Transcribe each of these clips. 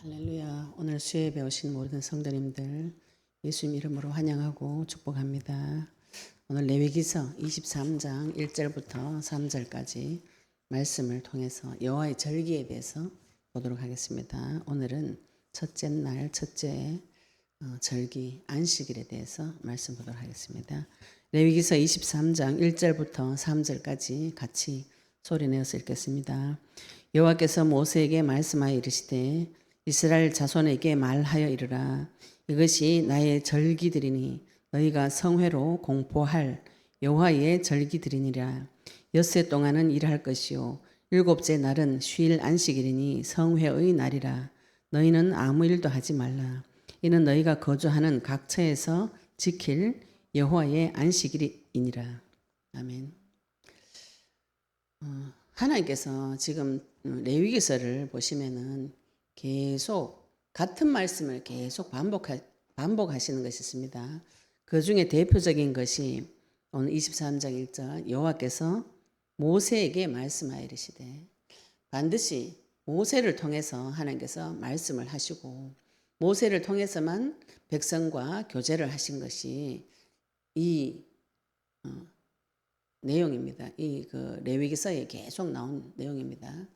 할렐루야. 오늘 수요에 배우신 모든 성도님들 예수님 이름으로 환영하고 축복합니다. 오늘 레위기서 23장 1절부터 3절까지 말씀을 통해서 여호와의 절기에 대해서 보도록 하겠습니다. 오늘은 첫째 날 첫째 절기 안식일에 대해서 말씀 보도록 하겠습니다. 레위기서 23장 1절부터 3절까지 같이 소리내어서 읽겠습니다. 여호와께서 모세에게 말씀하여 이르시되 이스라엘 자손에게 말하여 이르라. 이것이 나의 절기들이니 너희가 성회로 공포할 여호와의 절기들이니라. 엿새 동안은 일할 것이요 일곱째 날은 휴일 안식일이니 성회의 날이라. 너희는 아무 일도 하지 말라. 이는 너희가 거주하는 각처에서 지킬 여호와의 안식일이니라. 아멘. 하나님께서 지금 레위기서를 보시면은 계속 같은 말씀을 계속 반복하시는 것이 있습니다. 그 중에 대표적인 것이 오늘 23장 1절 여호와께서 모세에게 말씀하여 이르시되, 반드시 모세를 통해서 하나님께서 말씀을 하시고 모세를 통해서만 백성과 교제를 하신 것이 이 내용입니다. 이 레위기서에 계속 나온 내용입니다.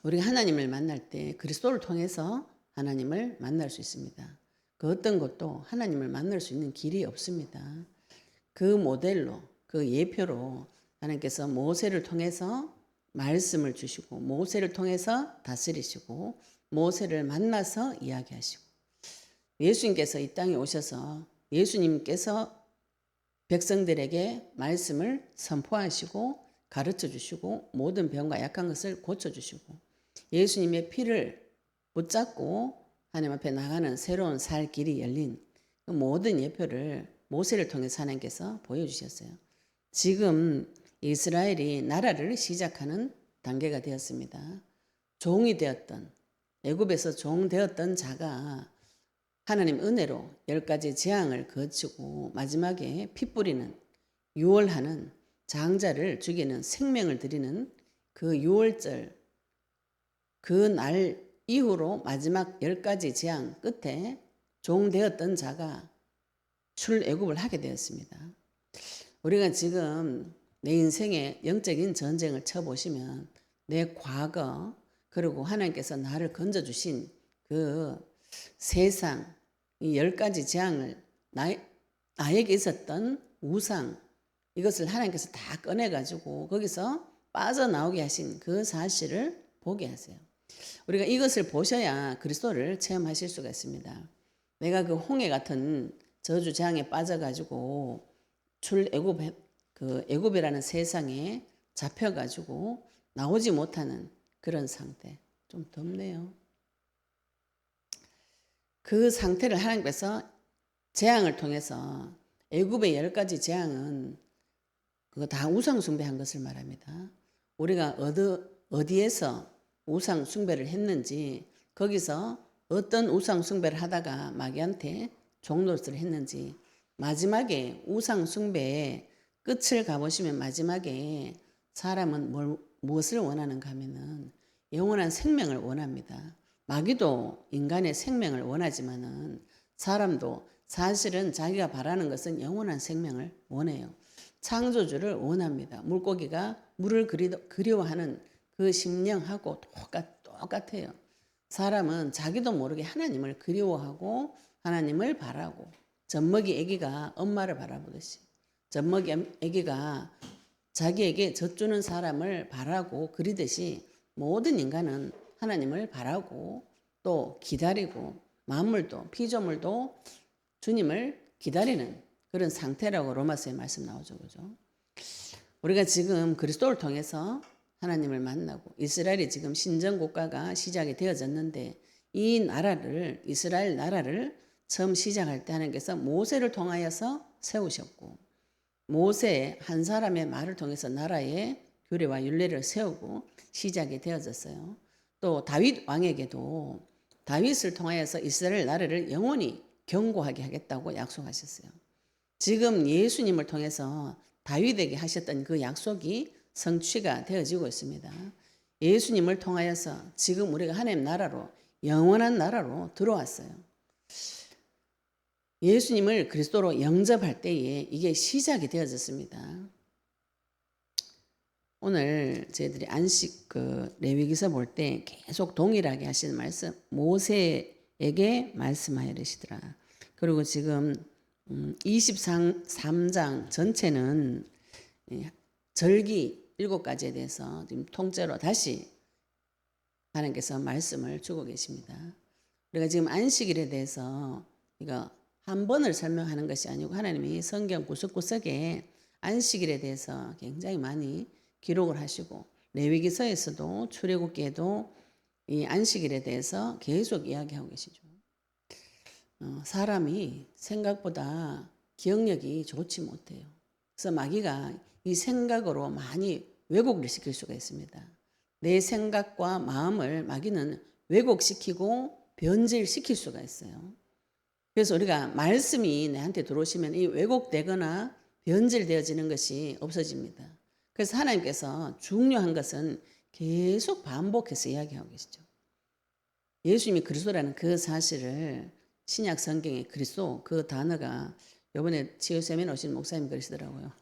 우리가 하나님을 만날 때 그리스도를 통해서 하나님을 만날 수 있습니다. 그 어떤 것도 하나님을 만날 수 있는 길이 없습니다. 그 모델로, 그 예표로 하나님께서 모세를 통해서 말씀을 주시고 모세를 통해서 다스리시고 모세를 만나서 이야기하시고 예수님께서 이 땅에 오셔서 예수님께서 백성들에게 말씀을 선포하시고 가르쳐 주시고 모든 병과 약한 것을 고쳐 주시고 예수님의 피를 붙잡고 하나님 앞에 나가는 새로운 살 길이 열린 그 모든 예표를 모세를 통해서 하나님께서 보여주셨어요. 지금 이스라엘이 나라를 시작하는 단계가 되었습니다. 종이 되었던 애굽에서 종 되었던 자가 하나님 은혜로 10가지 재앙을 거치고 마지막에 피 뿌리는 유월하는 장자를 죽이는 생명을 드리는 그 유월절 그 날 이후로 마지막 10가지 재앙 끝에 종 되었던 자가 출애굽을 하게 되었습니다. 우리가 지금 내 인생의 영적인 전쟁을 쳐보시면 내 과거 그리고 하나님께서 나를 건져주신 그 세상 이 10가지 재앙을 나에게 있었던 우상 이것을 하나님께서 다 꺼내가지고 거기서 빠져나오게 하신 그 사실을 보게 하세요. 우리가 이것을 보셔야 그리스도를 체험하실 수가 있습니다. 내가 그 홍해 같은 저주 재앙에 빠져가지고 애굽이라는 세상에 잡혀가지고 나오지 못하는 그런 상태. 좀 덥네요. 그 상태를 하나님께서 재앙을 통해서 애굽의 10가지 재앙은 그거 다 우상 숭배한 것을 말합니다. 우리가 어디에서 우상 숭배를 했는지 거기서 어떤 우상 숭배를 하다가 마귀한테 종노릇을 했는지 마지막에 우상 숭배의 끝을 가보시면 마지막에 사람은 무엇을 원하는가 하면은 영원한 생명을 원합니다. 마귀도 인간의 생명을 원하지만은 사람도 사실은 자기가 바라는 것은 영원한 생명을 원해요. 창조주를 원합니다. 물고기가 물을 그리워하는 그 심령하고 똑같아요. 사람은 자기도 모르게 하나님을 그리워하고 하나님을 바라고 젖먹이 아기가 엄마를 바라보듯이 젖먹이 아기가 자기에게 젖주는 사람을 바라고 그리듯이 모든 인간은 하나님을 바라고 또 기다리고 만물도 피조물도 주님을 기다리는 그런 상태라고 로마서에 말씀 나오죠. 그죠? 우리가 지금 그리스도를 통해서 하나님을 만나고 이스라엘이 지금 신정국가가 시작이 되어졌는데 이 나라를 이스라엘 나라를 처음 시작할 때 하나님께서 모세를 통하여서 세우셨고 모세 한 사람의 말을 통해서 나라의 규례와 율례를 세우고 시작이 되어졌어요. 또 다윗 왕에게도 다윗을 통하여서 이스라엘 나라를 영원히 견고하게 하겠다고 약속하셨어요. 지금 예수님을 통해서 다윗에게 하셨던 그 약속이 성취가 되어지고 있습니다. 예수님을 통하여서 지금 우리가 하나님 나라로 영원한 나라로 들어왔어요. 예수님을 그리스도로 영접할 때에 이게 시작이 되어졌습니다. 오늘 저희들이 안식 레위기서 볼 때 계속 동일하게 하시는 말씀, 모세에게 말씀하여 이르시더라. 그리고 지금 23장 전체는 절기 7가지에 대해서 지금 통째로 다시 하나님께서 말씀을 주고 계십니다. 우리가 지금 안식일에 대해서 이거 한 번을 설명하는 것이 아니고 하나님이 성경 구석구석에 안식일에 대해서 굉장히 많이 기록을 하시고 레위기서에서도 출애굽기에도 이 안식일에 대해서 계속 이야기하고 계시죠. 사람이 생각보다 기억력이 좋지 못해요. 그래서 마귀가 이 생각으로 많이 왜곡을 시킬 수가 있습니다. 내 생각과 마음을 마귀는 왜곡시키고 변질시킬 수가 있어요. 그래서 우리가 말씀이 내한테 들어오시면 이 왜곡되거나 변질되어지는 것이 없어집니다. 그래서 하나님께서 중요한 것은 계속 반복해서 이야기하고 계시죠. 예수님이 그리스도라는 그 사실을 신약 성경에 그리스도 그 단어가 이번에 치유세미나 오신 목사님 그러시더라고요.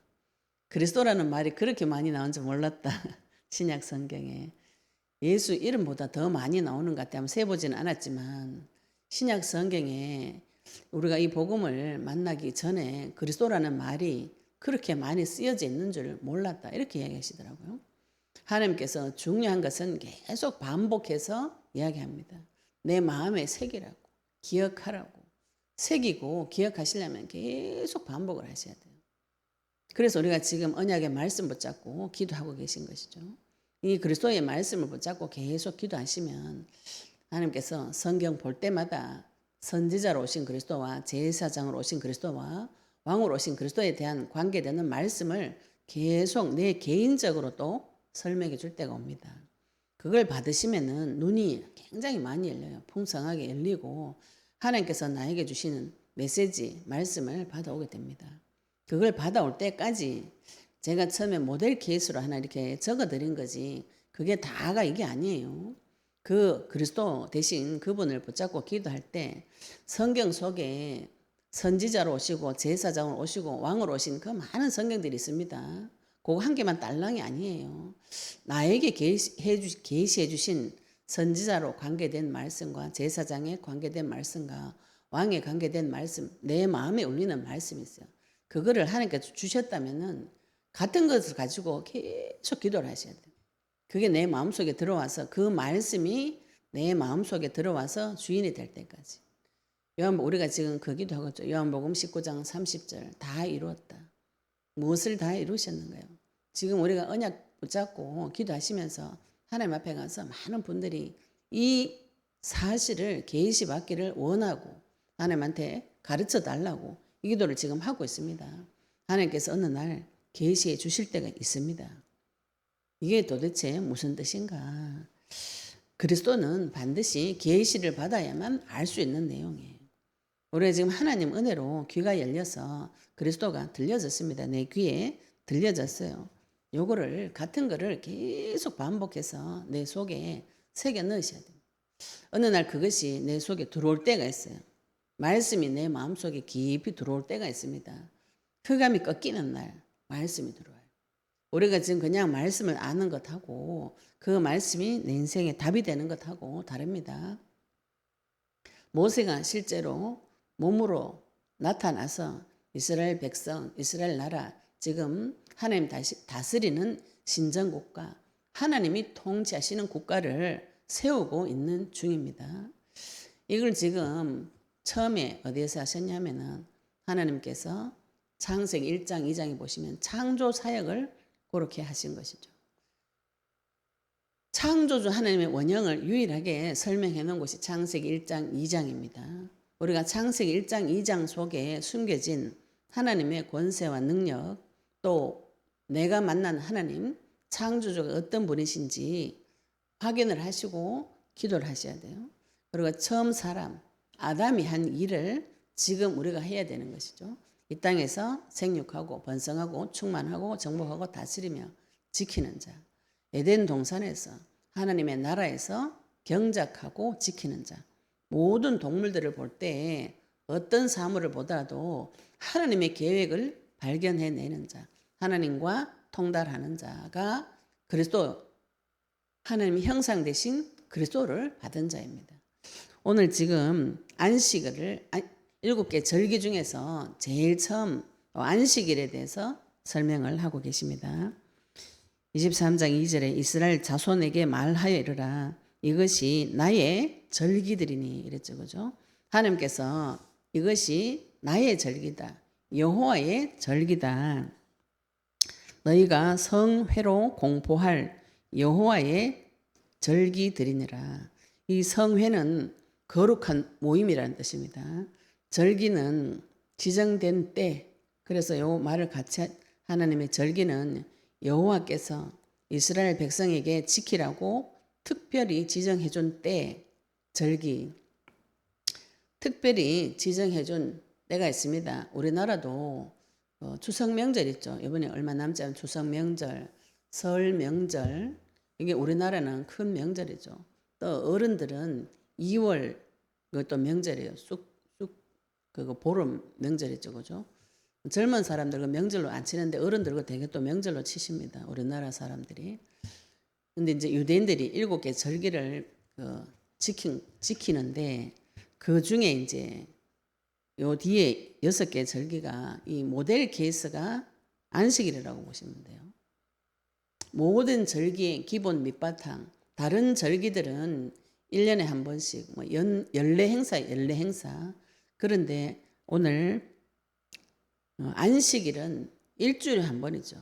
그리스도라는 말이 그렇게 많이 나온 줄 몰랐다. 신약 성경에. 예수 이름보다 더 많이 나오는 것 같아요. 세보지는 않았지만 신약 성경에 우리가 이 복음을 만나기 전에 그리스도라는 말이 그렇게 많이 쓰여져 있는 줄 몰랐다. 이렇게 이야기하시더라고요. 하나님께서 중요한 것은 계속 반복해서 이야기합니다. 내 마음에 새기라고, 기억하라고. 새기고 기억하시려면 계속 반복을 하셔야 돼요. 그래서 우리가 지금 언약의 말씀 붙잡고 기도하고 계신 것이죠. 이 그리스도의 말씀을 붙잡고 계속 기도하시면 하나님께서 성경 볼 때마다 선지자로 오신 그리스도와 제사장으로 오신 그리스도와 왕으로 오신 그리스도에 대한 관계되는 말씀을 계속 내 개인적으로 또 설명해 줄 때가 옵니다. 그걸 받으시면은 눈이 굉장히 많이 열려요. 풍성하게 열리고 하나님께서 나에게 주시는 메시지, 말씀을 받아오게 됩니다. 그걸 받아올 때까지 제가 처음에 모델 케이스로 하나 이렇게 적어드린 거지 그게 다가 이게 아니에요. 그 그리스도 대신 그분을 붙잡고 기도할 때 성경 속에 선지자로 오시고 제사장으로 오시고 왕으로 오신 그 많은 성경들이 있습니다. 그거 한 개만 딸랑이 아니에요. 나에게 계시해 주신 선지자로 관계된 말씀과 제사장에 관계된 말씀과 왕에 관계된 말씀, 내 마음에 울리는 말씀이 있어요. 그거를 하나님께서 주셨다면은 같은 것을 가지고 계속 기도를 하셔야 돼요. 그게 내 마음속에 들어와서 그 말씀이 내 마음속에 들어와서 주인이 될 때까지. 우리가 지금 그 기도하고 있죠. 요한복음 19장 30절 다 이루었다. 무엇을 다 이루셨는가요? 지금 우리가 언약 붙잡고 기도하시면서 하나님 앞에 가서 많은 분들이 이 사실을 계시받기를 원하고 하나님한테 가르쳐 달라고 이 기도를 지금 하고 있습니다. 하나님께서 어느 날 계시해 주실 때가 있습니다. 이게 도대체 무슨 뜻인가? 그리스도는 반드시 계시를 받아야만 알 수 있는 내용이에요. 우리가 지금 하나님 은혜로 귀가 열려서 그리스도가 들려졌습니다. 내 귀에 들려졌어요. 요거를 같은 거를 계속 반복해서 내 속에 새겨 넣으셔야 돼요. 어느 날 그것이 내 속에 들어올 때가 있어요. 말씀이 내 마음속에 깊이 들어올 때가 있습니다. 흑암이 꺾이는 날 말씀이 들어와요. 우리가 지금 그냥 말씀을 아는 것하고 그 말씀이 내 인생에 답이 되는 것하고 다릅니다. 모세가 실제로 몸으로 나타나서 이스라엘 백성, 이스라엘 나라 지금 하나님 다스리는 신정국가, 하나님이 통치하시는 국가를 세우고 있는 중입니다. 이걸 지금 처음에 어디에서 하셨냐면은 하나님께서 창세기 1장, 2장에 보시면 창조 사역을 그렇게 하신 것이죠. 창조주 하나님의 원형을 유일하게 설명해 놓은 것이 창세기 1장, 2장입니다. 우리가 창세기 1장, 2장 속에 숨겨진 하나님의 권세와 능력, 또 내가 만난 하나님, 창조주가 어떤 분이신지 확인을 하시고 기도를 하셔야 돼요. 그리고 처음 사람, 아담이 한 일을 지금 우리가 해야 되는 것이죠. 이 땅에서 생육하고 번성하고 충만하고 정복하고 다스리며 지키는 자. 에덴 동산에서 하나님의 나라에서 경작하고 지키는 자. 모든 동물들을 볼 때 어떤 사물을 보더라도 하나님의 계획을 발견해내는 자, 하나님과 통달하는 자가 그리스도, 하나님의 형상 되신 그리스도를 받은 자입니다. 오늘 지금 안식일을 7개 절기 중에서 제일 처음 안식일에 대해서 설명을 하고 계십니다. 23장 2절에 이스라엘 자손에게 말하여 이르라. 이것이 나의 절기들이니 이랬죠. 그죠? 하나님께서 이것이 나의 절기다. 여호와의 절기다. 너희가 성회로 공포할 여호와의 절기들이니라. 이 성회는 거룩한 모임이라는 뜻입니다. 절기는 지정된 때, 그래서 요 말을 같이 하나님의 절기는 여호와께서 이스라엘 백성에게 지키라고 특별히 지정해 준 때, 절기. 특별히 지정해 준 때가 있습니다. 우리나라도 추석 명절 있죠. 이번에 얼마 남지 않은 추석 명절, 설 명절, 이게 우리나라는 큰 명절이죠. 또 어른들은 2월 그것도 명절이에요. 그거 보름 명절이죠. 그죠? 젊은 사람들 그 명절로 안 치는데 어른들 그 되게 또 명절로 치십니다. 우리나라 사람들이. 근데 이제 유대인들이 7개 절기를 지키는데 그 중에 이제 요 뒤에 6개 절기가 이 모델 케이스가 안식일이라고 보시면 돼요. 모든 절기의 기본 밑바탕, 다른 절기들은 1년에 한 번씩 연례 행사. 그런데 오늘 안식일은 일주일에 한 번이죠.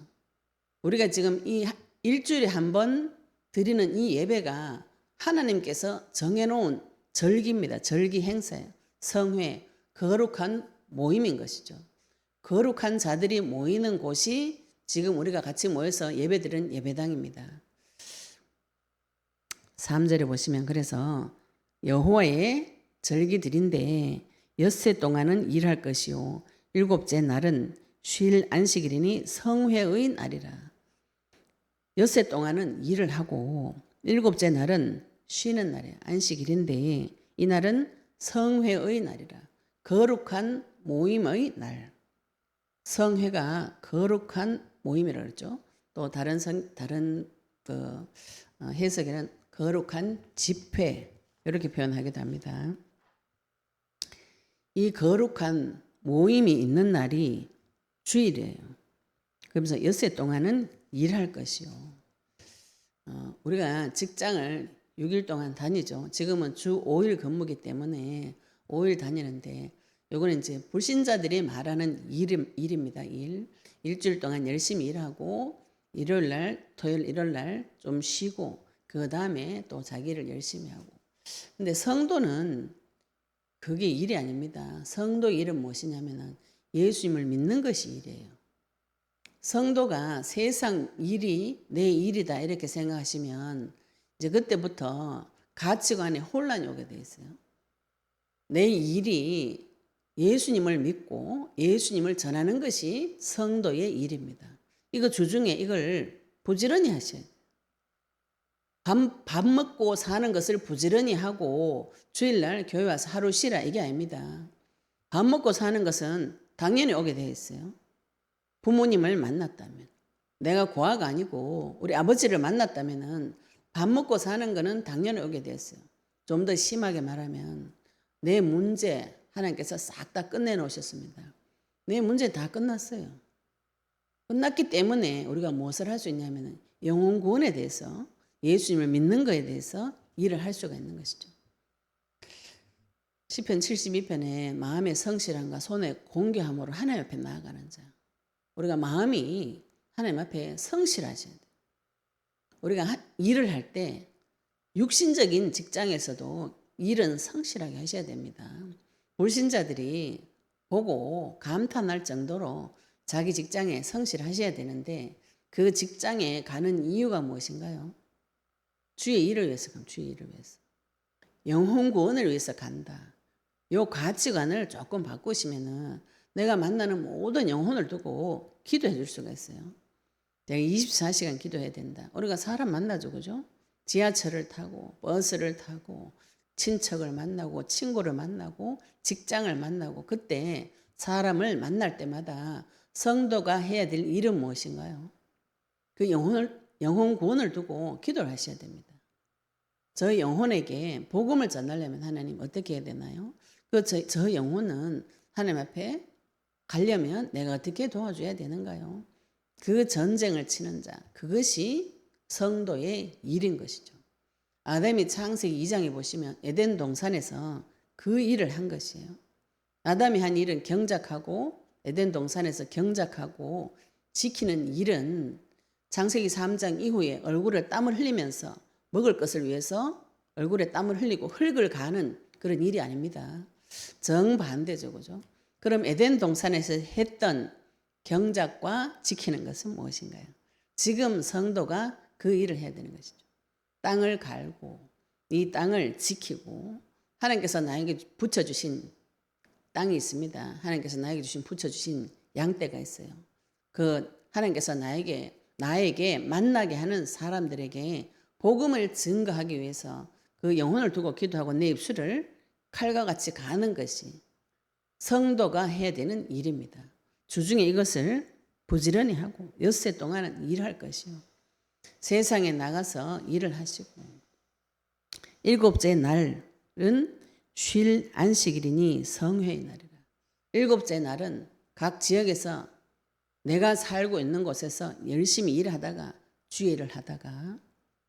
우리가 지금 이 일주일에 한 번 드리는 이 예배가 하나님께서 정해놓은 절기입니다. 절기 행사예요. 성회, 거룩한 모임인 것이죠. 거룩한 자들이 모이는 곳이 지금 우리가 같이 모여서 예배드리는 예배당입니다. 3절에 보시면 그래서 여호와의 절기들인데 엿새 동안은 일할 것이요 7째 날은 쉴 안식일이니 성회의 날이라. 엿새 동안은 일을 하고 7째 날은 쉬는 날이에요. 안식일인데 이 날은 성회의 날이라. 거룩한 모임의 날. 성회가 거룩한 모임이라고 그러죠. 또 다른 해석에는 거룩한 집회 이렇게 표현하기도 합니다. 이 거룩한 모임이 있는 날이 주일이에요. 그러면서 엿새 동안은 일할 것이요. 우리가 직장을 6일 동안 다니죠. 지금은 주 5일 근무기 때문에 5일 다니는데 요거는 이제 불신자들이 말하는 일입니다. 일주일 동안 열심히 일하고 일요일 날, 토요일, 일요일 날 좀 쉬고 그 다음에 또 자기를 열심히 하고. 근데 성도는 그게 일이 아닙니다. 성도 일은 무엇이냐면은 예수님을 믿는 것이 일이에요. 성도가 세상 일이 내 일이다 이렇게 생각하시면 이제 그때부터 가치관에 혼란이 오게 돼 있어요. 내 일이 예수님을 믿고 예수님을 전하는 것이 성도의 일입니다. 이거 주중에 이걸 부지런히 하셔야 돼요. 밥 먹고 사는 것을 부지런히 하고 주일날 교회 와서 하루 쉬라 이게 아닙니다. 밥 먹고 사는 것은 당연히 오게 되어 있어요. 부모님을 만났다면, 내가 고아가 아니고 우리 아버지를 만났다면 밥 먹고 사는 것은 당연히 오게 되어 있어요. 좀 더 심하게 말하면 내 문제 하나님께서 싹 다 끝내놓으셨습니다. 내 문제 다 끝났어요. 끝났기 때문에 우리가 무엇을 할 수 있냐면 영혼 구원에 대해서 예수님을 믿는 것에 대해서 일을 할 수가 있는 것이죠. 시편 72편에 마음의 성실함과 손의 공교함으로 하나님 앞에 나아가는 자. 우리가 마음이 하나님 앞에 성실하셔야 돼요. 우리가 일을 할 때 육신적인 직장에서도 일은 성실하게 하셔야 됩니다. 불신자들이 보고 감탄할 정도로 자기 직장에 성실하셔야 되는데 그 직장에 가는 이유가 무엇인가요? 주의 일을 위해서 가면 주의 일을 위해서. 영혼 구원을 위해서 간다. 요 가치관을 조금 바꾸시면은 내가 만나는 모든 영혼을 두고 기도해 줄 수가 있어요. 내가 24시간 기도해야 된다. 우리가 사람 만나죠, 그죠? 지하철을 타고 버스를 타고 친척을 만나고 친구를 만나고 직장을 만나고 그때 사람을 만날 때마다 성도가 해야 될 일은 무엇인가요? 그 영혼 구원을 두고 기도를 하셔야 됩니다. 저 영혼에게 복음을 전하려면 하나님 어떻게 해야 되나요? 저 영혼은 하나님 앞에 가려면 내가 어떻게 도와줘야 되는가요? 그 전쟁을 치는 자, 그것이 성도의 일인 것이죠. 아담이 창세기 2장에 보시면 에덴 동산에서 그 일을 한 것이에요. 아담이 한 일은 경작하고 에덴 동산에서 경작하고 지키는 일은 창세기 3장 이후에 얼굴에 땀을 흘리면서 먹을 것을 위해서 얼굴에 땀을 흘리고 흙을 가는 그런 일이 아닙니다. 정반대죠. 그죠? 그럼 에덴 동산에서 했던 경작과 지키는 것은 무엇인가요? 지금 성도가 그 일을 해야 되는 것이죠. 땅을 갈고 이 땅을 지키고 하나님께서 나에게 붙여주신 땅이 있습니다. 하나님께서 나에게 붙여주신 양떼가 있어요. 그 하나님께서 나에게 만나게 하는 사람들에게 복음을 증거하기 위해서 그 영혼을 두고 기도하고 내 입술을 칼과 같이 가는 것이 성도가 해야 되는 일입니다. 주중에 이것을 부지런히 하고 엿새 동안은 일할 것이요. 세상에 나가서 일을 하시고 일곱째 날은 쉴 안식일이니 성회의 날이라. 일곱째 날은 각 지역에서 내가 살고 있는 곳에서 열심히 일하다가 주일을 하다가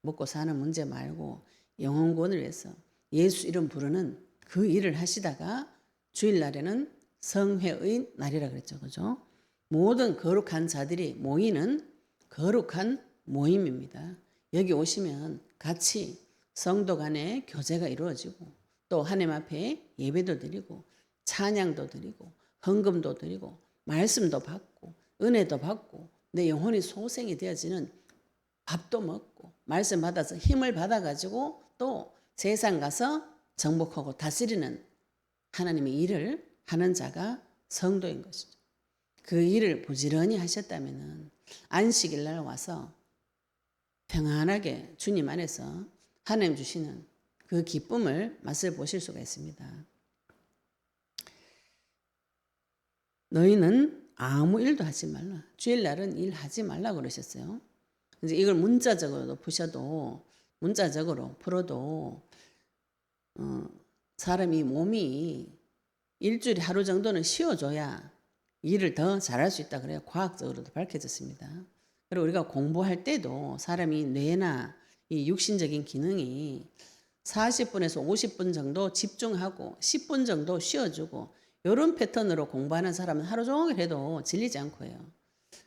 먹고 사는 문제 말고 영혼 구원을 위해서 예수 이름 부르는 그 일을 하시다가 주일날에는 성회의 날이라 그랬죠. 그죠? 모든 거룩한 자들이 모이는 거룩한 모임입니다. 여기 오시면 같이 성도 간의 교제가 이루어지고 또 하나님 앞에 예배도 드리고 찬양도 드리고 헌금도 드리고 말씀도 받고 은혜도 받고 내 영혼이 소생이 되어지는 밥도 먹고 말씀 받아서 힘을 받아가지고 또 세상 가서 정복하고 다스리는 하나님의 일을 하는 자가 성도인 것이죠. 그 일을 부지런히 하셨다면 안식일 날 와서 평안하게 주님 안에서 하나님 주시는 그 기쁨을 맛을 보실 수가 있습니다. 너희는 아무 일도 하지 말라. 주일날은 일하지 말라 그러셨어요. 이제 이걸 문자적으로 풀어도 사람이 몸이 일주일에 하루 정도는 쉬어줘야 일을 더 잘할 수 있다 그래요. 과학적으로도 밝혀졌습니다. 그리고 우리가 공부할 때도 사람이 뇌나 이 육신적인 기능이 40분에서 50분 정도 집중하고 10분 정도 쉬어주고 이런 패턴으로 공부하는 사람은 하루 종일 해도 질리지 않고 해요.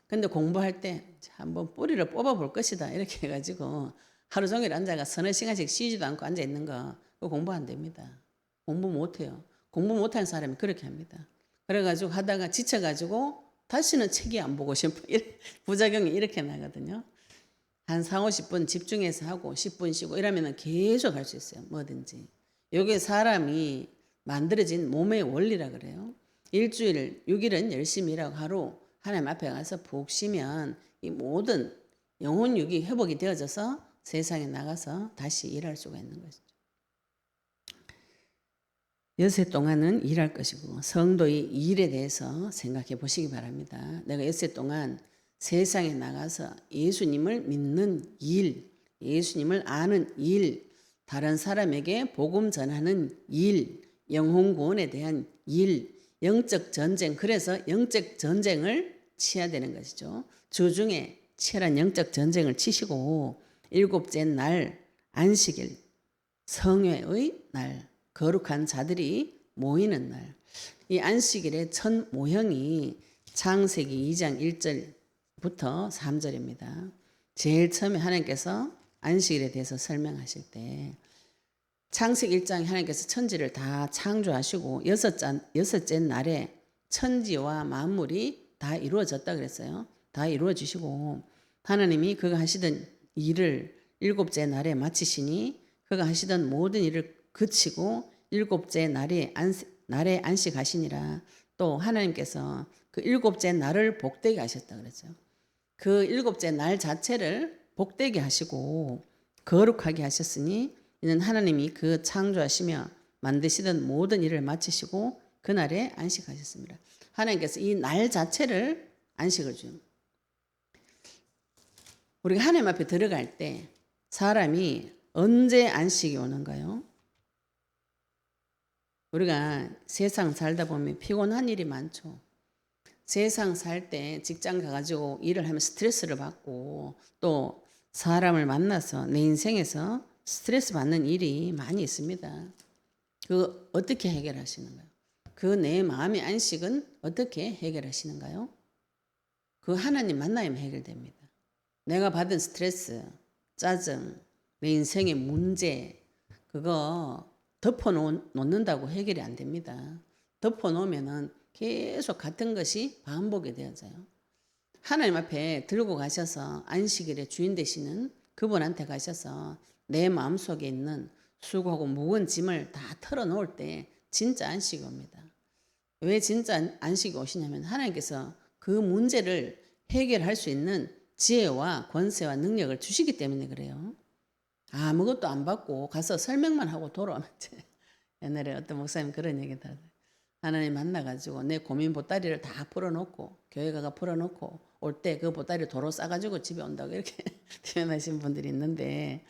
근데 공부할 때 한번 뿌리를 뽑아볼 것이다 이렇게 해가지고 하루 종일 앉아가 서너 시간씩 쉬지도 않고 앉아 있는 거 그거 공부 안 됩니다. 공부 못해요. 공부 못하는 사람이 그렇게 합니다. 그래가지고 하다가 지쳐가지고 다시는 책이 안 보고 싶어. 부작용이 이렇게 나거든요. 한 4, 50분 집중해서 하고 10분 쉬고 이러면 계속 할 수 있어요. 뭐든지. 이게 사람이 만들어진 몸의 원리라 그래요. 일주일 6일은 열심히 일하고 하루 하나님 앞에 가서 푹 쉬면 이 모든 영혼 육이 회복이 되어져서 세상에 나가서 다시 일할 수가 있는 것이죠. 엿새 동안은 일할 것이고 성도의 일에 대해서 생각해 보시기 바랍니다. 내가 엿새 동안 세상에 나가서 예수님을 믿는 일, 예수님을 아는 일, 다른 사람에게 복음 전하는 일, 영혼 구원에 대한 일, 영적 전쟁, 그래서 영적 전쟁을 치야 되는 것이죠. 주중에 치열한 영적 전쟁을 치시고 일곱째 날 안식일, 성회의 날, 거룩한 자들이 모이는 날. 이 안식일의 첫 모형이 창세기 2장 1절부터 3절입니다. 제일 처음에 하나님께서 안식일에 대해서 설명하실 때 창세기 1장에 하나님께서 천지를 다 창조하시고 여섯째 날에 천지와 만물이 다 이루어졌다 그랬어요. 다 이루어지시고 하나님이 그가 하시던 일을 일곱째 날에 마치시니 그가 하시던 모든 일을 그치고 일곱째 날에 안식하시니라. 또 하나님께서 그 일곱째 날을 복되게 하셨다 그랬죠. 그 일곱째 날 자체를 복되게 하시고 거룩하게 하셨으니 이는 하나님이 그 창조하시며 만드시던 모든 일을 마치시고 그날에 안식하셨습니다. 하나님께서 이 날 자체를 안식을 줍니다. 우리가 하나님 앞에 들어갈 때 사람이 언제 안식이 오는가요? 우리가 세상 살다 보면 피곤한 일이 많죠. 세상 살 때 직장 가가지고 일을 하면 스트레스를 받고 또 사람을 만나서 내 인생에서 스트레스 받는 일이 많이 있습니다. 그 어떻게 해결하시는가요? 그 내 마음의 안식은 어떻게 해결하시는가요? 그 하나님 만나면 해결됩니다. 내가 받은 스트레스, 짜증, 내 인생의 문제 그거 덮어놓는다고 해결이 안 됩니다. 덮어놓으면은 계속 같은 것이 반복이 되어져요. 하나님 앞에 들고 가셔서 안식일의 주인 되시는 그분한테 가셔서 내 마음속에 있는 수고하고 무거운 짐을 다 털어놓을 때 진짜 안식이 옵니다. 왜 진짜 안식이 오시냐면 하나님께서 그 문제를 해결할 수 있는 지혜와 권세와 능력을 주시기 때문에 그래요. 아무것도 안 받고 가서 설명만 하고 돌아오면 돼. 옛날에 어떤 목사님 그런 얘기 하더라고요. 하나님 만나가지고 내 고민 보따리를 다 풀어놓고 교회 가가 풀어놓고 올 때 그 보따리 도로 싸가지고 집에 온다고 이렇게 표현하신 분들이 있는데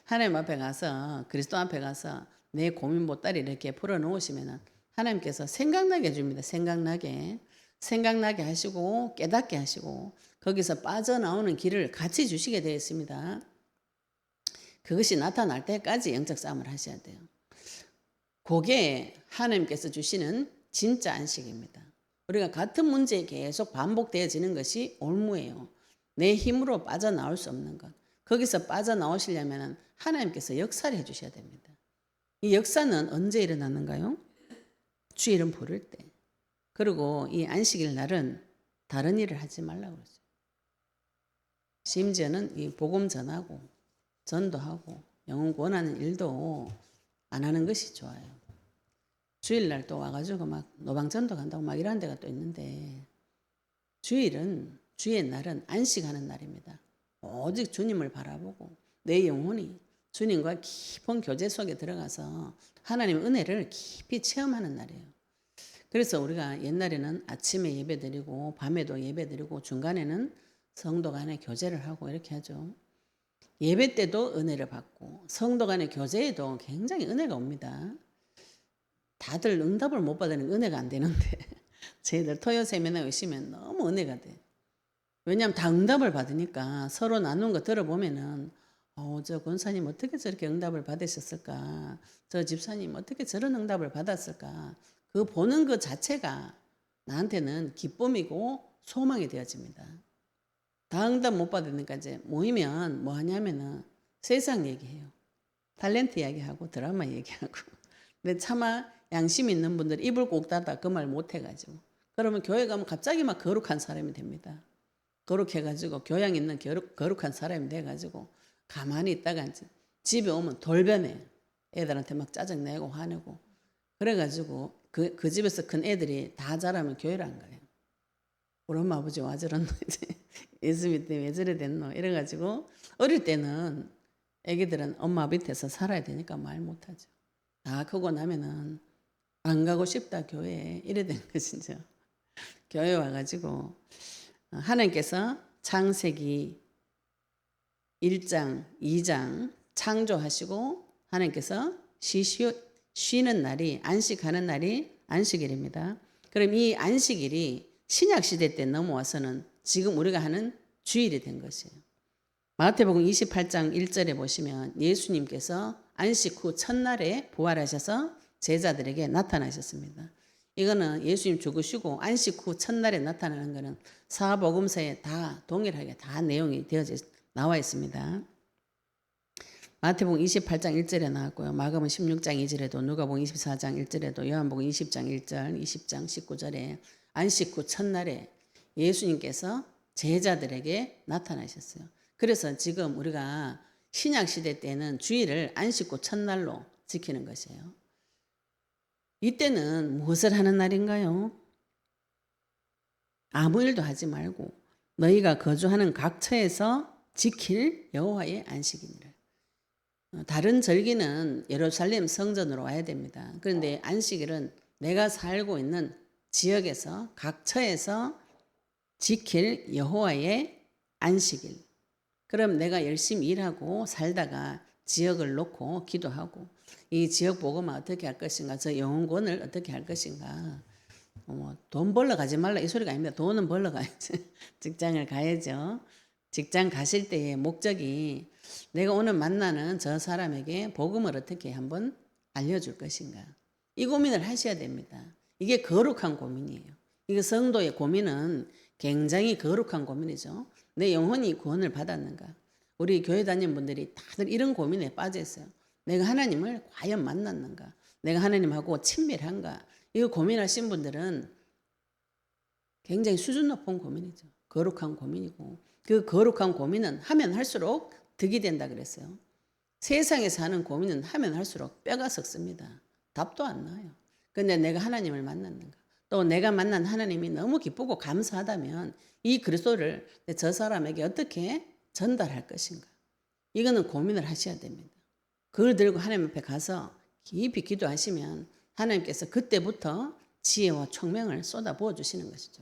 하나님 앞에 가서 그리스도 앞에 가서 내 고민 보따리 이렇게 풀어놓으시면은 하나님께서 생각나게 해줍니다. 생각나게 하시고 깨닫게 하시고 거기서 빠져나오는 길을 같이 주시게 되어 있습니다. 그것이 나타날 때까지 영적 싸움을 하셔야 돼요. 그게 하나님께서 주시는 진짜 안식입니다. 우리가 같은 문제에 계속 반복되어지는 것이 올무예요. 내 힘으로 빠져나올 수 없는 것. 거기서 빠져나오시려면 하나님께서 역사를 해주셔야 됩니다. 이 역사는 언제 일어나는가요? 주 이름 부를 때. 그리고 이 안식일 날은 다른 일을 하지 말라고 그랬어요. 심지어는 이 복음 전하고 전도하고 영혼 구원하는 일도 안 하는 것이 좋아요. 주일날 또 와가지고 막 노방전도 간다고 막 이런 데가 또 있는데 주의 날은 안식하는 날입니다. 오직 주님을 바라보고 내 영혼이 주님과 깊은 교제 속에 들어가서 하나님의 은혜를 깊이 체험하는 날이에요. 그래서 우리가 옛날에는 아침에 예배드리고 밤에도 예배드리고 중간에는 성도 간의 교제를 하고 이렇게 하죠. 예배 때도 은혜를 받고 성도 간의 교제에도 굉장히 은혜가 옵니다. 다들 응답을 못 받으니 은혜가 안 되는데 저희들 토요 세미나 오시면 너무 은혜가 돼. 왜냐하면 다 응답을 받으니까 서로 나눈 거 들어보면은 저 권사님 어떻게 저렇게 응답을 받으셨을까? 저 집사님 어떻게 저런 응답을 받았을까? 그 보는 것 자체가 나한테는 기쁨이고 소망이 되어집니다. 다 응답 못 받으니까 이제 모이면 뭐 하냐면은 세상 얘기해요. 탤런트 이야기하고 드라마 얘기하고. 근데 차마 양심 있는 분들 입을 꼭 닫아 그 말 못 해가지고. 그러면 교회 가면 갑자기 막 거룩한 사람이 됩니다. 거룩해가지고 교양 있는 거룩한 사람이 돼가지고 가만히 있다가 이제 집에 오면 돌변해. 애들한테 막 짜증내고 화내고. 그래가지고 그 집에서 큰 애들이 다 자라면 교회를 안 가요. 우리 엄마 아버지 와 저랬노 이제 예수 믿때 왜 저래 됐노 이래가지고 어릴 때는 애기들은 엄마 밑에서 살아야 되니까 말 못하죠. 다 크고 나면은 안 가고 싶다 교회에 이래 된 것이죠. 교회 와가지고 하나님께서 창세기 1장 2장 창조하시고 하나님께서 쉬는 날이 안식하는 날이 안식일입니다. 그럼 이 안식일이 신약시대 때 넘어와서는 지금 우리가 하는 주일이 된 것이에요. 마태복음 28장 1절에 보시면 예수님께서 안식 후 첫날에 부활하셔서 제자들에게 나타나셨습니다. 이거는 예수님 죽으시고 안식 후 첫날에 나타나는 것은 사복음서에 다 동일하게 다 내용이 되어져 나와 있습니다. 마태복음 28장 1절에 나왔고요. 마가복음 16장 2절에도 누가복음 24장 1절에도 요한복음 20장 1절 20장 19절에 안식 후 첫날에 예수님께서 제자들에게 나타나셨어요. 그래서 지금 우리가 신약시대 때는 주일을 안식 후 첫날로 지키는 것이에요. 이때는 무엇을 하는 날인가요? 아무 일도 하지 말고 너희가 거주하는 각 처에서 지킬 여호와의 안식이니라. 다른 절기는 예루살렘 성전으로 와야 됩니다. 그런데 안식일은 내가 살고 있는 지역에서 각 처에서 지킬 여호와의 안식일. 그럼 내가 열심히 일하고 살다가 지역을 놓고 기도하고 이 지역 복음을 어떻게 할 것인가, 저 영혼권을 어떻게 할 것인가. 돈 벌러 가지 말라 이 소리가 아닙니다. 돈은 벌러 가야지. 직장을 가야죠. 직장 가실 때의 목적이 내가 오늘 만나는 저 사람에게 복음을 어떻게 한번 알려줄 것인가. 이 고민을 하셔야 됩니다. 이게 거룩한 고민이에요. 이거 성도의 고민은 굉장히 거룩한 고민이죠. 내 영혼이 구원을 받았는가. 우리 교회 다니는 분들이 다들 이런 고민에 빠져 있어요. 내가 하나님을 과연 만났는가. 내가 하나님하고 친밀한가. 이거 고민하신 분들은 굉장히 수준 높은 고민이죠. 거룩한 고민이고 그 거룩한 고민은 하면 할수록 득이 된다 그랬어요. 세상에서 하는 고민은 하면 할수록 뼈가 썩습니다. 답도 안 나요. 근데 내가 하나님을 만났는가. 또 내가 만난 하나님이 너무 기쁘고 감사하다면 이 그리스도를 저 사람에게 어떻게 전달할 것인가. 이거는 고민을 하셔야 됩니다. 그걸 들고 하나님 앞에 가서 깊이 기도하시면 하나님께서 그때부터 지혜와 총명을 쏟아 부어 주시는 것이죠.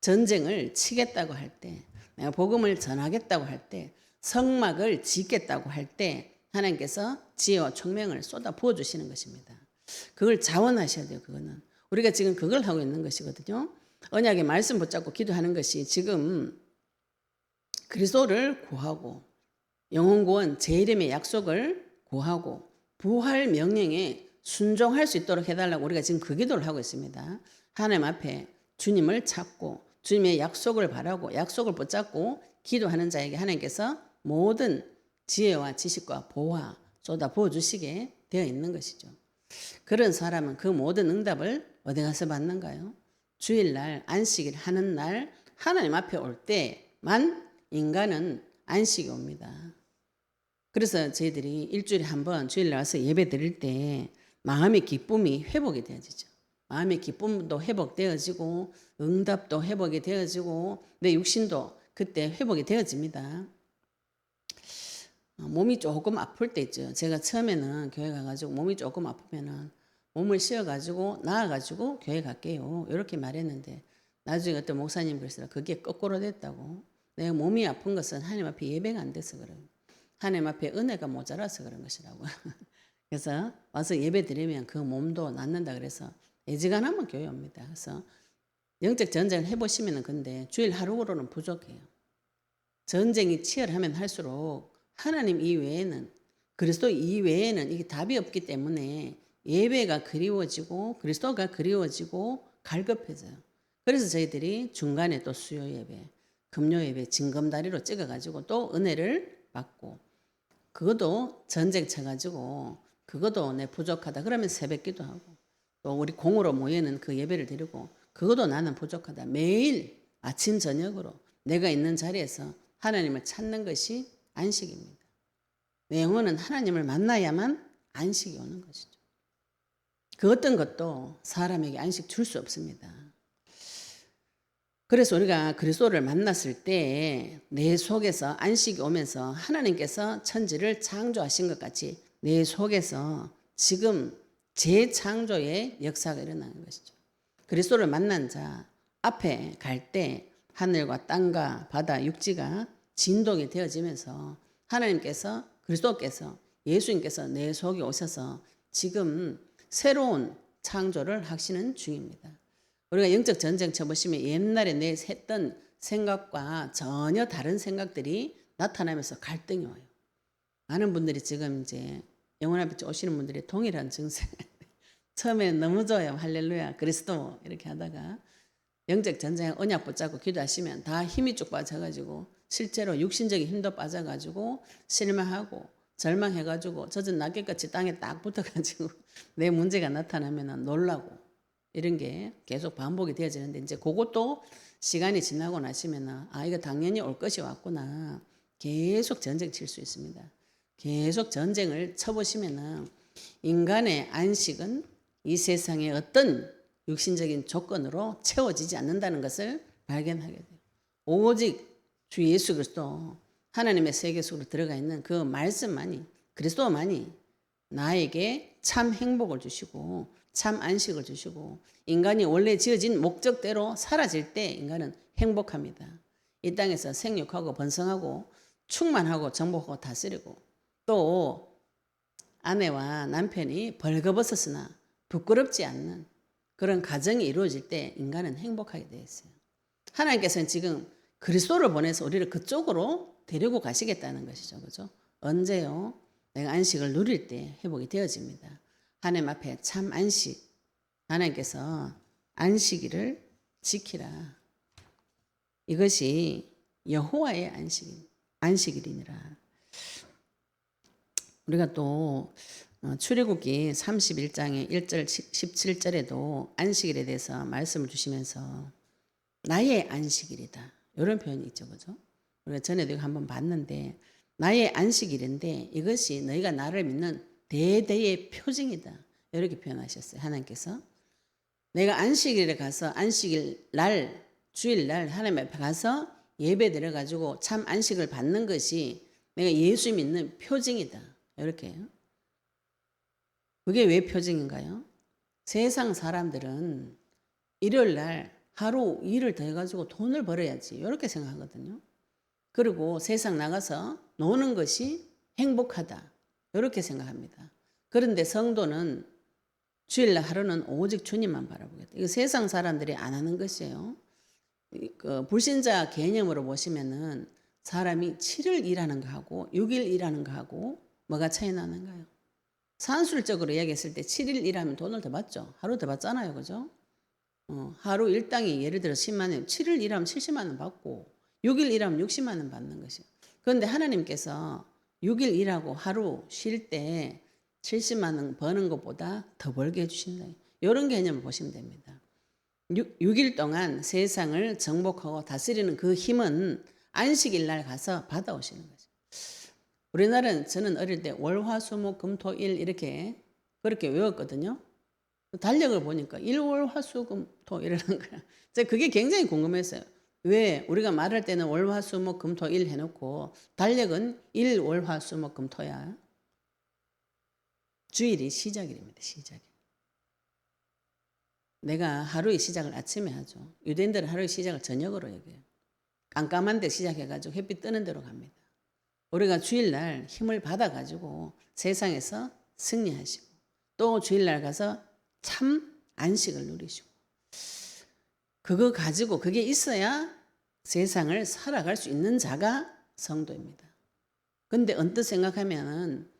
전쟁을 치겠다고 할 때, 내가 복음을 전하겠다고 할 때, 성막을 짓겠다고 할 때 하나님께서 지혜와 총명을 쏟아 부어 주시는 것입니다. 그걸 자원하셔야 돼요. 그거는 우리가 지금 그걸 하고 있는 것이거든요. 언약의 말씀 붙잡고 기도하는 것이 지금 그리스도를 구하고 영혼 구원 제 이름의 약속을 구하고 부활 명령에 순종할 수 있도록 해달라고 우리가 지금 그 기도를 하고 있습니다. 하나님 앞에 주님을 찾고 주님의 약속을 바라고 약속을 붙잡고 기도하는 자에게 하나님께서 모든 지혜와 지식과 보화 쏟아 부어주시게 되어 있는 것이죠. 그런 사람은 그 모든 응답을 어디 가서 받는가요? 주일날 안식일 하는 날 하나님 앞에 올 때만 인간은 안식이 옵니다. 그래서 저희들이 일주일에 한 번 주일날 와서 예배 드릴 때 마음의 기쁨이 회복이 되어지죠. 마음의 기쁨도 회복되어지고 응답도 회복이 되어지고 내 육신도 그때 회복이 되어집니다. 몸이 조금 아플 때 있죠. 제가 처음에는 교회 가가지고 몸이 조금 아프면은 몸을 쉬어가지고 나아가지고 교회 갈게요. 이렇게 말했는데 나중에 어떤 목사님 그랬어요. 그게 거꾸로 됐다고. 내가 몸이 아픈 것은 하나님 앞에 예배가 안 돼서 그래요. 하나님 앞에 은혜가 모자라서 그런 것이라고. 그래서 와서 예배 드리면 그 몸도 낫는다 그래서 애지간하면 교회 옵니다. 그래서 영적 전쟁을 해보시면 근데 주일 하루로는 부족해요. 전쟁이 치열하면 할수록 하나님 이외에는 그리스도 이외에는 이게 답이 없기 때문에 예배가 그리워지고 그리스도가 그리워지고 갈급해져요. 그래서 저희들이 중간에 또 수요 예배, 금요 예배 징검다리로 찍어가지고 또 은혜를 받고 그것도 전쟁 쳐가지고 그것도 내 부족하다 그러면 새벽 기도하고 또 우리 공으로 모이는 그 예배를 드리고 그것도 나는 부족하다. 매일 아침 저녁으로 내가 있는 자리에서 하나님을 찾는 것이 안식입니다. 내 영혼은 하나님을 만나야만 안식이 오는 것이죠. 그 어떤 것도 사람에게 안식 줄 수 없습니다. 그래서 우리가 그리스도를 만났을 때 내 속에서 안식이 오면서 하나님께서 천지를 창조하신 것 같이 내 속에서 지금 재창조의 역사가 일어나는 것이죠. 그리스도를 만난 자 앞에 갈 때 하늘과 땅과 바다, 육지가 진동이 되어지면서 하나님께서 그리스도께서 예수님께서 내 속에 오셔서 지금 새로운 창조를 하시는 중입니다. 우리가 영적 전쟁 쳐보시면 옛날에 내 했던 생각과 전혀 다른 생각들이 나타나면서 갈등이 와요. 많은 분들이 지금 이제 영혼 앞에 오시는 분들이 동일한 증세. 처음에는 너무 좋아요. 할렐루야 그리스도 이렇게 하다가 영적 전쟁 언약 붙잡고 기도하시면 다 힘이 쭉 빠져가지고 실제로 육신적인 힘도 빠져가지고 실망하고 절망해가지고 젖은 낙엽같이 땅에 딱 붙어가지고 내 문제가 나타나면 놀라고 이런 게 계속 반복이 되어지는데 이제 그것도 시간이 지나고 나시면 이거 당연히 올 것이 왔구나. 계속 전쟁 칠 수 있습니다. 계속 전쟁을 쳐보시면 인간의 안식은 이 세상의 어떤 육신적인 조건으로 채워지지 않는다는 것을 발견하게 돼요. 오직 주 예수 그리스도 하나님의 세계 속으로 들어가 있는 그 말씀만이 그리스도만이 나에게 참 행복을 주시고 참 안식을 주시고 인간이 원래 지어진 목적대로 사라질 때 인간은 행복합니다. 이 땅에서 생육하고 번성하고 충만하고 정복하고 다스리고 또 아내와 남편이 벌거벗었으나 부끄럽지 않는 그런 가정이 이루어질 때 인간은 행복하게 되어 있어요. 하나님께서는 지금 그리스도를 보내서 우리를 그쪽으로 데리고 가시겠다는 것이죠. 그죠? 언제요? 내가 안식을 누릴 때 회복이 되어집니다. 하나님 앞에 참 안식. 하나님께서 안식일을 지키라. 이것이 여호와의 안식일이니라. 우리가 또 출애굽기 31장의 1절 17절에도 안식일에 대해서 말씀을 주시면서 나의 안식일이다. 이런 표현이 있죠. 그죠? 우리가 전에도 한번 봤는데 나의 안식일인데 이것이 너희가 나를 믿는 대대의 표징이다. 이렇게 표현하셨어요. 하나님께서. 내가 안식일에 가서 안식일 날 주일날 하나님 앞에 가서 예배 드려가지고 참 안식을 받는 것이 내가 예수 믿는 표징이다. 이렇게 해요. 그게 왜 표징인가요? 세상 사람들은 일요일날 하루 일을 더 해가지고 돈을 벌어야지 이렇게 생각하거든요. 그리고 세상 나가서 노는 것이 행복하다 이렇게 생각합니다. 그런데 성도는 주일날 하루는 오직 주님만 바라보겠다. 이거 세상 사람들이 안 하는 것이에요. 그 불신자 개념으로 보시면은 사람이 7일 일하는 거하고 6일 일하는 거하고 뭐가 차이 나는가요? 산술적으로 이야기했을 때 7일 일하면 돈을 더 받죠. 하루 더 받잖아요. 그죠? 하루 일당이 예를 들어 10만 원, 7일 일하면 70만 원 받고 6일 일하면 60만 원 받는 것이에요. 그런데 하나님께서 6일 일하고 하루 쉴 때 70만 원 버는 것보다 더 벌게 해주신다. 이런 개념을 보시면 됩니다. 6일 동안 세상을 정복하고 다스리는 그 힘은 안식일 날 가서 받아오시는 거죠. 우리나라는 저는 어릴 때 월화수목금토일 이렇게 그렇게 외웠거든요. 달력을 보니까 일월화수금토 이러는 거야. 제가 그게 굉장히 궁금했어요. 왜 우리가 말할 때는 월화수목금토일 해놓고 달력은 일월화수목금토야. 주일이 시작일입니다. 시작일. 내가 하루의 시작을 아침에 하죠. 유대인들은 하루의 시작을 저녁으로 얘기해요. 깜깜한 데 시작해가지고 햇빛 뜨는 데로 갑니다. 우리가 주일날 힘을 받아가지고 세상에서 승리하시고 또 주일날 가서 참 안식을 누리시고 그거 가지고 그게 있어야 세상을 살아갈 수 있는 자가 성도입니다. 근데 언뜻 생각하면은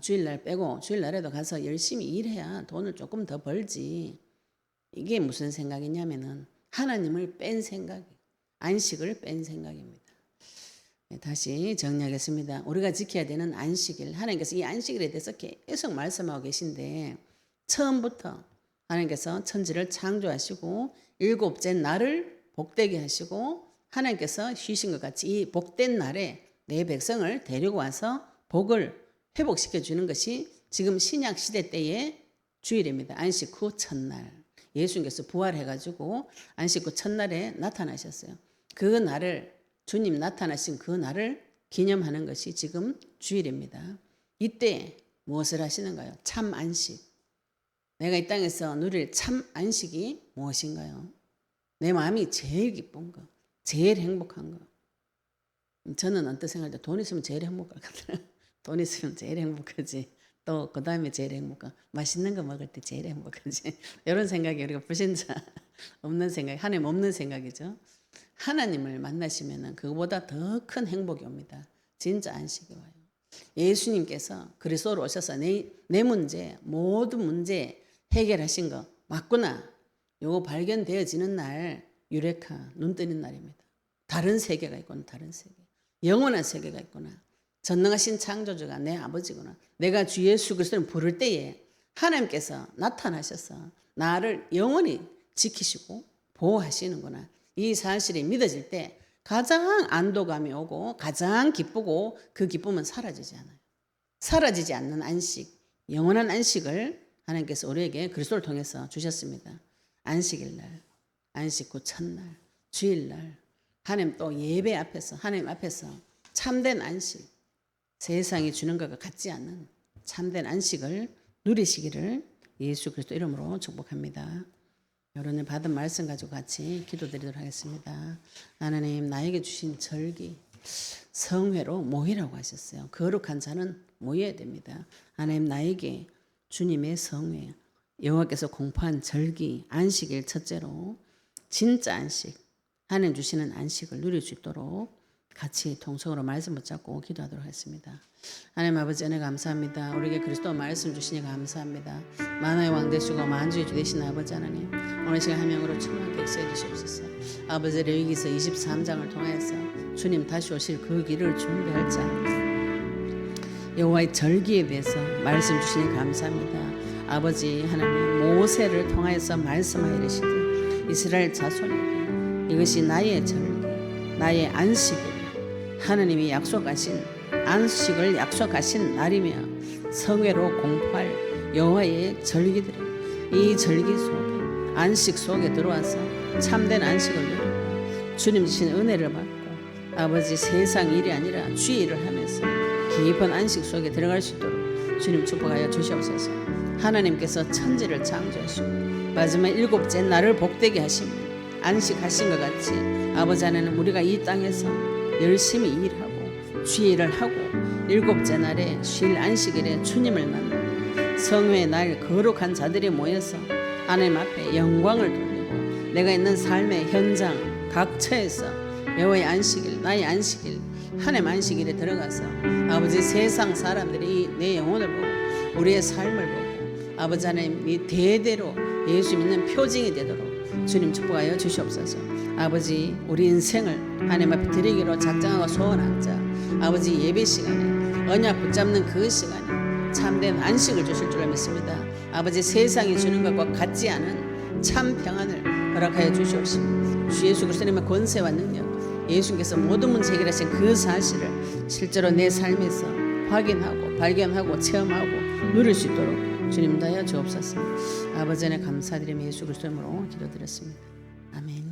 주일날 빼고 주일날에도 가서 열심히 일해야 돈을 조금 더 벌지. 이게 무슨 생각이냐면은 하나님을 뺀 생각이에요. 안식을 뺀 생각입니다. 다시 정리하겠습니다. 우리가 지켜야 되는 안식일. 하나님께서 이 안식일에 대해서 계속 말씀하고 계신데 처음부터 하나님께서 천지를 창조하시고 일곱째 날을 복되게 하시고 하나님께서 쉬신 것 같이 이 복된 날에 내 백성을 데리고 와서 복을 회복시켜 주는 것이 지금 신약 시대 때의 주일입니다. 안식 후 첫날. 예수님께서 부활해가지고 안식 후 첫날에 나타나셨어요. 그 날을 주님 나타나신 그 날을 기념하는 것이 지금 주일입니다. 이때 무엇을 하시는가요? 참 안식. 내가 이 땅에서 누릴 참 안식이 무엇인가요? 내 마음이 제일 기쁜 거, 제일 행복한 거. 저는 어떤 생각할 때 돈 있으면 제일 행복하거든요. 돈 있으면 제일 행복하지. 또 그 다음에 제일 행복한 맛있는 거 먹을 때 제일 행복하지. 이런 생각이 우리가 불신자 없는 생각, 하나님 없는 생각이죠. 하나님을 만나시면 그거보다 더 큰 행복이 옵니다. 진짜 안식이 와요. 예수님께서 그리스도로 오셔서 내 문제, 모든 문제 해결하신 거 맞구나. 요거 발견되어지는 날 유레카, 눈 뜨는 날입니다. 다른 세계가 있구나. 다른 세계. 영원한 세계가 있구나. 전능하신 창조주가 내 아버지구나. 내가 주 예수 그리스도를 부를 때에 하나님께서 나타나셔서 나를 영원히 지키시고 보호하시는구나. 이 사실이 믿어질 때 가장 안도감이 오고 가장 기쁘고 그 기쁨은 사라지지 않아요. 사라지지 않는 안식, 영원한 안식을 하나님께서 우리에게 그리스도를 통해서 주셨습니다. 안식일날, 안식 후 첫날, 주일날 하나님 또 예배 앞에서 하나님 앞에서 참된 안식, 세상이 주는 것과 같지 않은 참된 안식을 누리시기를 예수 그리스도 이름으로 축복합니다. 여러분이 받은 말씀 가지고 같이 기도드리도록 하겠습니다. 하나님, 나에게 주신 절기 성회로 모이라고 하셨어요. 거룩한 자는 모여야 됩니다. 하나님, 나에게 주님의 성회, 여호와께서 공포한 절기 안식일 첫째로 진짜 안식, 하나님 주시는 안식을 누릴 수 있도록 같이 통성으로 말씀 붙잡고 기도하도록 하겠습니다. 하나님 아버지, 은혜 감사합니다. 우리에게 그리스도 말씀 주시니 감사합니다. 만화의 왕 되시고 만주의 주 되신 아버지 하나님, 오늘 시간 한 명으로 충만하게 격세해 주시옵소서. 아버지, 레위기서 23장을 통해서 주님 다시 오실 그 길을 준비할 자, 여호와의 절기에 대해서 말씀 주시니 감사합니다. 아버지 하나님, 모세를 통하여서 말씀하여 이르시되 이스라엘 자손에게 이것이 나의 절기, 나의 안식일, 하나님이 약속하신 안식을 약속하신 날이며 성회로 공포할 여호와의 절기들이 이 절기 속에 안식 속에 들어와서 참된 안식을 누리고 주님 주신 은혜를 받고 아버지 세상 일이 아니라 주의 일을 하면서 깊은 안식 속에 들어갈 수 있도록 주님 축복하여 주시옵소서. 하나님께서 천지를 창조하시고 마지막 일곱째 날을 복되게 하시며 안식하신 것 같이 아버지 하나님, 우리가 이 땅에서 열심히 일하고 주의 일을 하고 일곱째 날에 쉴 안식일에 주님을 만나고 성회의 날 거룩한 자들이 모여서 하나님 앞에 영광을 돌리고 내가 있는 삶의 현장 각처에서 여호와의 안식일, 나의 안식일, 하나님 안식일에 들어가서 아버지 세상 사람들이 내 영혼을 보고 우리의 삶을 보고 아버지 하나님, 이 대대로 예수 믿는 표징이 되도록 주님 축복하여 주시옵소서. 아버지, 우리 인생을 하나님 앞에 드리기로 작정하고 소원한 자, 아버지 예배 시간에 언약 붙잡는 그 시간에 참된 안식을 주실 줄 믿습니다. 아버지, 세상이 주는 것과 같지 않은 참 평안을 허락하여 주시옵시고 주 예수 그리스도님의 권세와 능력, 예수님께서 모든 문제 해결하신 그 사실을 실제로 내 삶에서 확인하고 발견하고 체험하고 누릴 수 있도록 주님 다하여 주옵소서. 아버지 안에 감사드리며 예수 그리스도 이름으로 기도드렸습니다. 아멘.